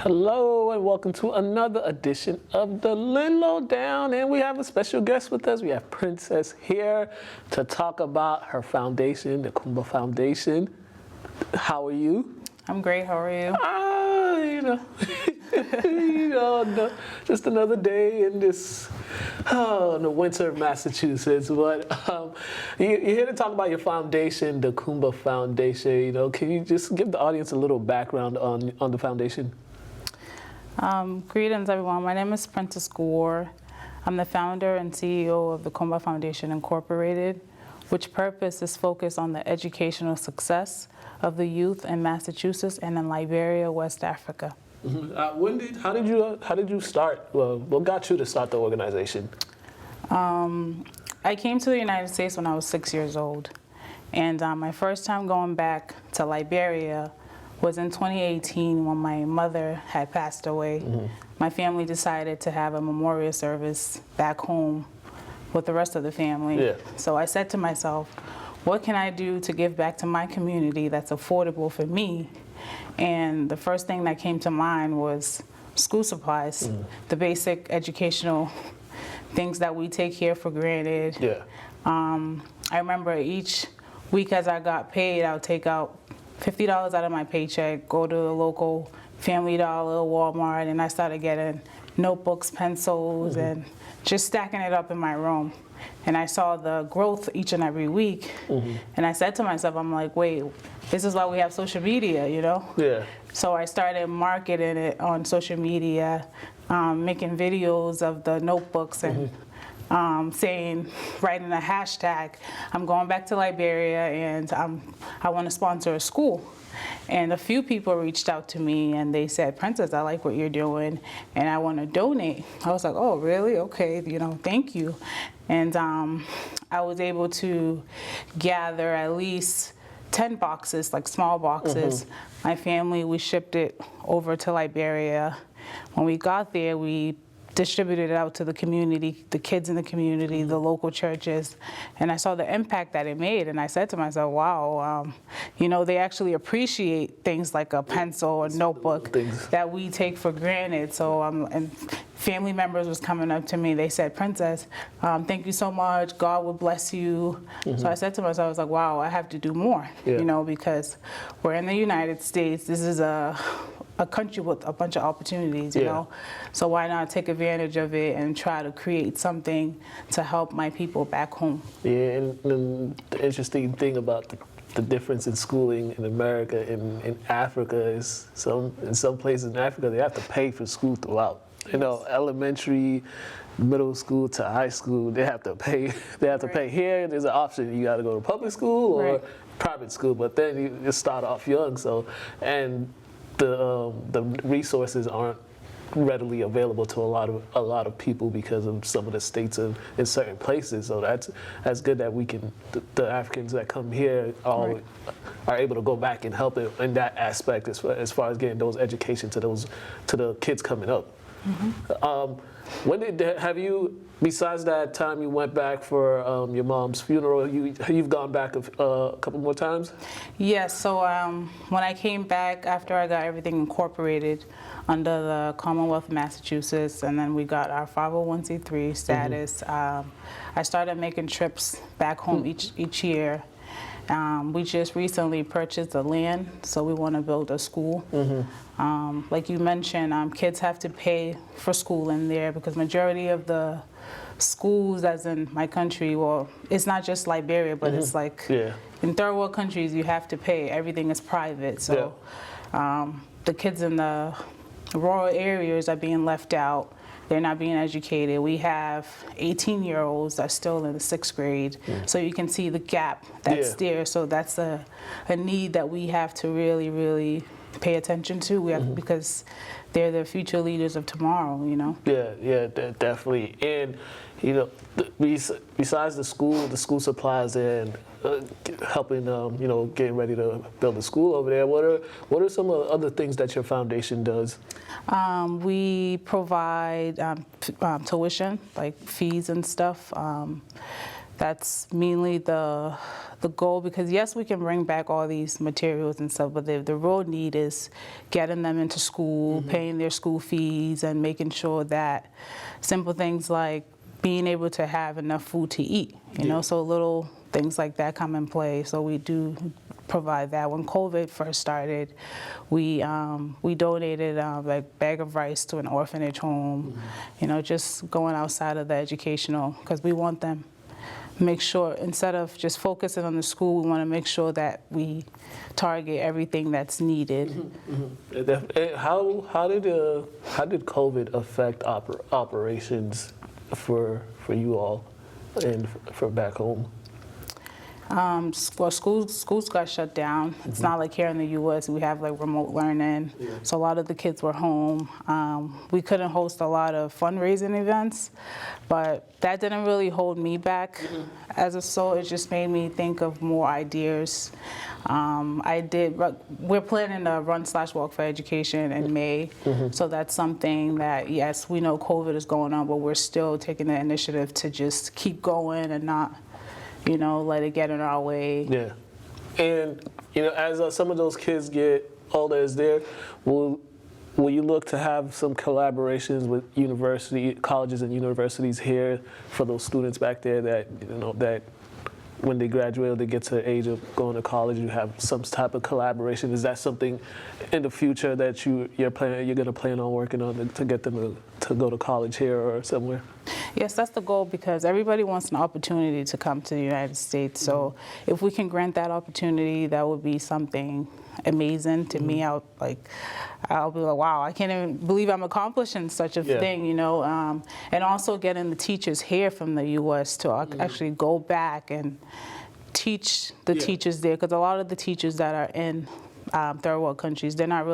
Hello and welcome to another edition of the Lynn Lowdown, and we have a special guest with us. We have Princess here to talk about her foundation, the Kumba Foundation. How are you? I'm great. How are you? Just another day in this in the winter of Massachusetts. But you're here to talk about your foundation, the Kumba Foundation. Can you just give the audience a little background on the foundation? Greetings, everyone. My name is Princess Guwor. I'm the founder and CEO of the Kumba Foundation Incorporated, which purpose is focused on the educational success of the youth in Massachusetts and in Liberia, West Africa. Mm-hmm. How did you start? Well, what got you to start the organization? I came to the United States when I was 6 years old, and my first time going back to Liberia was in 2018 when my mother had passed away. Mm-hmm. My family decided to have a memorial service back home with the rest of the family. Yeah. So I said to myself, what can I do to give back to my community that's affordable for me? And the first thing that came to mind was school supplies, the basic educational things that we take here for granted. Yeah. I remember each week as I got paid, I would take out $50 out of my paycheck, go to the local Family Dollar, Walmart, and I started getting notebooks, pencils, and just stacking it up in my room. And I saw the growth each and every week. And I said to myself, I'm like, wait, this is why we have social media, Yeah. So I started marketing it on social media, making videos of the notebooks and writing a hashtag, I'm going back to Liberia and I want to sponsor a school. And a few people reached out to me and they said, Princess, I like what you're doing and I want to donate. I was like, oh, really? Okay, thank you. And I was able to gather at least 10 boxes, like small boxes. My family, we shipped it over to Liberia. When we got there, we distributed it out to the community, the kids in the community, the local churches, and I saw the impact that it made, and I said to myself, wow, they actually appreciate things like a pencil or notebook that we take for granted. So, and family members was coming up to me, they said, Princess, thank you so much, God will bless you. So I said to myself, I was like, wow, I have to do more, because we're in the United States, this is a country with a bunch of opportunities, you know? So why not take advantage of it and try to create something to help my people back home? Yeah, and the interesting thing about the difference in schooling in America and in Africa is in some places in Africa, they have to pay for school throughout. Elementary, middle school to high school, they have to pay. They have to pay. Here, there's an option. You got to go to public school or private school, but then you just start off young. And the resources aren't readily available to a lot of people because of some of the states in certain places. So that's good that we can the Africans that come here are able to go back and help in that aspect as far as getting those education to the kids coming up. Have you, besides that time you went back for your mom's funeral, you've gone back a couple more times? Yes, so when I came back after I got everything incorporated under the Commonwealth of Massachusetts, and then we got our 501c3 status, I started making trips back home each year. We just recently purchased the land, so we want to build a school. Like you mentioned, kids have to pay for school in there because majority of the schools, as in my country, well, it's not just Liberia, but it's like in third world countries, you have to pay. Everything is private. So the kids in the rural areas are being left out. They're not being educated. We have 18-year-olds that's still in the 6th grade. So you can see the gap that's there. So that's a need that we have to really, really pay attention to. We have, because they're the future leaders of tomorrow, Yeah, definitely. And, besides the school supplies and helping, getting ready to build a school over there, what are some of the other things that your foundation does? We provide tuition, like fees and stuff. That's mainly the goal, because yes, we can bring back all these materials and stuff, but the real need is getting them into school, paying their school fees, and making sure that simple things like being able to have enough food to eat, you know, so little things like that come in play. So we do provide that. When COVID first started, we donated like a bag of rice to an orphanage home, you know, just going outside of the educational, because we want them make sure, instead of just focusing on the school, we want to make sure that we target everything that's needed. How did COVID affect operations for you all and for back home? Well, schools got shut down. It's not like here in the U.S. we have like remote learning, so a lot of the kids were home. We couldn't host a lot of fundraising events, but that didn't really hold me back as a soul. It just made me think of more ideas. We're planning a run/walk for education in May, so that's something that, yes, we know COVID is going on, but we're still taking the initiative to just keep going and not, you know, let it get in our way. Yeah. And, you know, as some of those kids get older, will you look to have some collaborations with colleges and universities here for those students back there that, you know, that when they graduate or they get to the age of going to college, you have some type of collaboration? Is that something in the future that you're going to plan on working on to get them to go to college here or somewhere? Yes, that's the goal, because everybody wants an opportunity to come to the United States. So if we can grant that opportunity, that would be something amazing to me. I'll be like, wow, I can't even believe I'm accomplishing such a thing, you know. And also getting the teachers here from the U.S. to actually go back and teach the teachers there, because a lot of the teachers that are in third world countries, they're not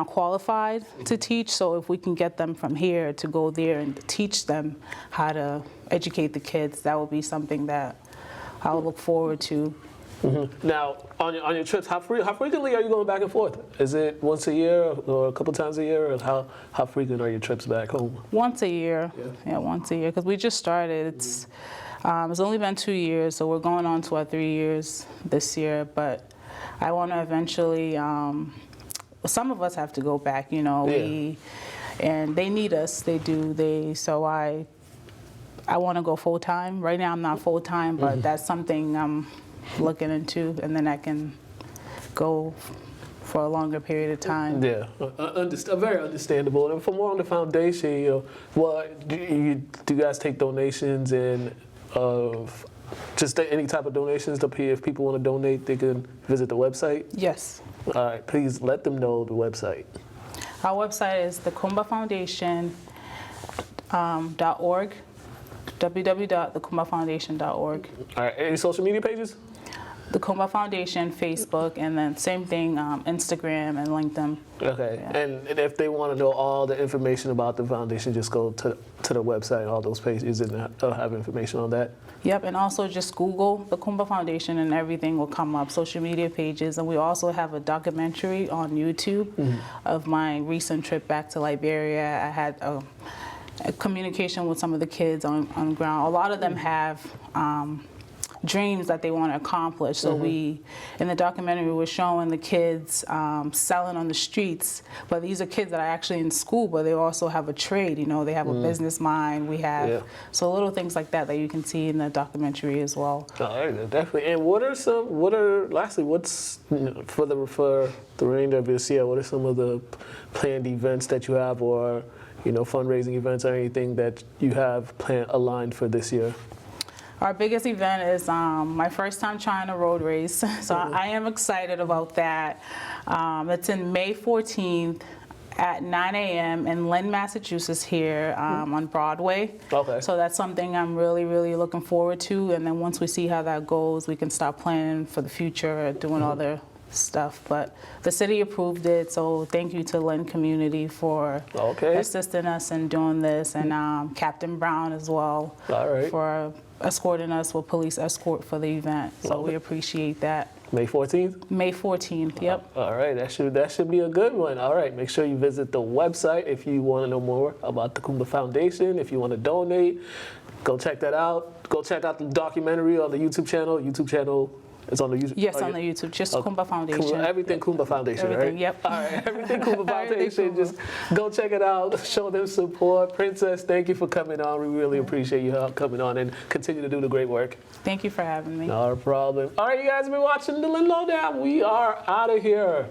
qualified to teach. So if we can get them from here to go there and teach them how to educate the kids, that would be something that I'll look forward to. Now, on your trips, how frequently are you going back and forth? Is it once a year or a couple times a year? Or how frequent are your trips back home? Once a year. Yeah, once a year, because we just started. It's only been 2 years, so we're going on to our 3 years this year. But I want to eventually. Some of us have to go back, you know. And they need us. They do. So I want to go full time. Right now, I'm not full time, but that's something I'm looking into, and then I can go for a longer period of time. Yeah, very understandable. And for more on the foundation, you know, do you guys take donations and just any type of donations to pay? If people want to donate, they can visit the website? Yes. All right, please let them know the website. Our website is the Kumba Foundation .org, www.thekumbafoundation.org. All right, any social media pages? The Kumba Foundation, Facebook, and then same thing, Instagram and LinkedIn. Okay, and if they want to know all the information about the foundation, just go to the website, all those pages, and they'll have information on that. Yep, and also just Google the Kumba Foundation and everything will come up, social media pages. And we also have a documentary on YouTube of my recent trip back to Liberia. I had a communication with some of the kids on the ground. A lot of them have dreams that they want to accomplish. So in the documentary, we're showing the kids selling on the streets, but these are kids that are actually in school, but they also have a trade, you know, they have a business mind. We have, so little things like that you can see in the documentary as well. All right, definitely. And lastly, what's, you know, for the remainder of this year, what are some of the planned events that you have, or, you know, fundraising events or anything that you have aligned for this year? Our biggest event is my first time trying a road race, so I am excited about that. It's in May 14th at 9 a.m. in Lynn, Massachusetts here on Broadway. Okay. So that's something I'm really, really looking forward to. And then once we see how that goes, we can start planning for the future, doing other stuff. But the city approved it, so thank you to Lynn community for assisting us in doing this, and Captain Brown as well for escorting us with police escort for the event. So we appreciate that. May 14th? May 14th, yep. All right, that should be a good one. All right, make sure you visit the website if you want to know more about the Kumba Foundation, if you want to donate. Go check that out. Go check out the documentary on the YouTube channel. It's on the YouTube. Yes, on the YouTube. Just Kumba Foundation. Everything Kumba Foundation, Everything, right? yep. All right, everything Kumba Foundation. Kumba. Just go check it out. Show them support. Princess, thank you for coming on. We really appreciate you coming on and continue to do the great work. Thank you for having me. Not a problem. All right, you guys have been watching the Lynn Lowdown. We are out of here.